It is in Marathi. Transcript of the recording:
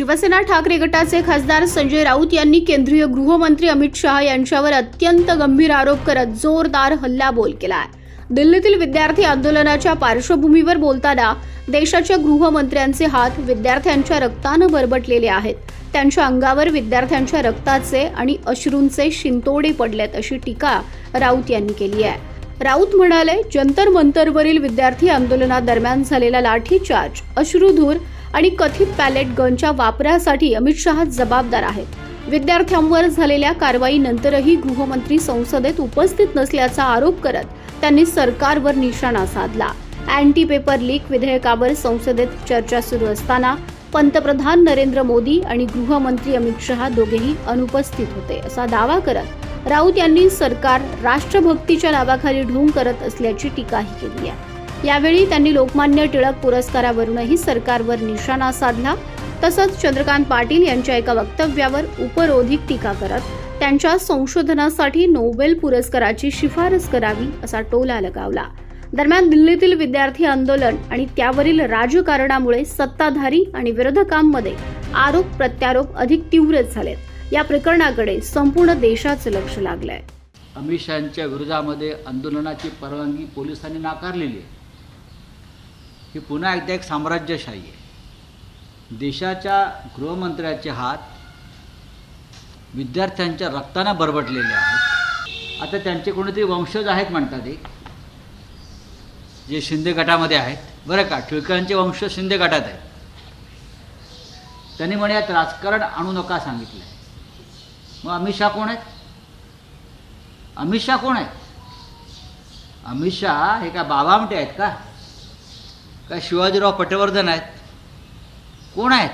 शिवसेना ठाकरे गटाचे खासदार संजय राऊत यांनी केंद्रीय गृहमंत्री अमित शहा यांच्यावर अत्यंत गंभीर आरोप करत जोरदार हल्लाबोल केलाय। दिल्लीतील विद्यार्थी आंदोलनाच्या पार्श्वभूमीवर बोलताना देशाच्या गृहमंत्र्यांचे हात विद्यार्थ्यांच्या रक्तानं बरबटलेले आहेत। त्यांच्या अंगावर विद्यार्थ्यांच्या रक्ताचे आणि अश्रूंचे शिंतोडे पडलेत अशी टीका राऊत यांनी केली आहे। राऊत म्हणाले, जंतर मंतरवरील विद्यार्थी आंदोलनादरम्यान झालेला लाठीचार्ज, अश्रुधूर आणि कथित पॅलेट गनच्या वापरासाठी अमित शहा जबाबदार आहेत। विद्यार्थ्यांवर झालेल्या कारवाईनंतरही गृहमंत्री संसदेत उपस्थित नसल्याचा आरोप करत त्यांनी सरकारवर निशाणा साधला। अँटी पेपर लीक विधेयकावर संसदेत चर्चा सुरू असताना पंतप्रधान नरेंद्र मोदी आणि गृहमंत्री अमित शहा दोघेही अनुपस्थित होते असा दावा करत राऊत यांनी सरकार राष्ट्रभक्तीच्या नावाखाली ढोंग करत असल्याची टीकाही केली आहे। यावेळी त्यांनी लोकमान्य टिळक पुरस्कारावरूनही सरकारवर निशाणा साधला। तसंच चंद्रकांत पाटील यांच्या एका वक्तव्यावर उपरोधिक टीका करत त्यांच्या संशोधनासाठी नोबेल पुरस्काराची शिफारस करावी असा टोला लगावला। दरम्यान दिल्लीतील विद्यार्थी आंदोलन आणि त्यावरील राजकारणामुळे सत्ताधारी आणि विरोधकांमध्ये आरोप प्रत्यारोप अधिक तीव्र झालेत। या प्रकरणाकडे संपूर्ण देशाचं लक्ष लागलंय। अमित शहांच्या विरोधामध्ये आंदोलनाची परवानगी पोलिसांनी नाकारलेली आहे। ही पुन्हा एकदा एक साम्राज्यशाही आहे। देशाच्या गृहमंत्र्याचे हात विद्यार्थ्यांच्या रक्ताने बरबटलेले आहेत। आता त्यांचे कोणीतरी वंशज आहेत म्हणतात, एक जे शिंदे गटामध्ये आहेत, बरं का, टिळकांचे वंश शिंदे गटात आहेत। त्यांनी म्हणे यात राजकारण आणू नका सांगितलं आहे। मग अमित शहा कोण आहेत? अमित शहा कोण आहेत? अमित शहा हे का बाबामटे आहेत का? काय शिवाजीराव पटवर्धन आहेत? कोण आहेत?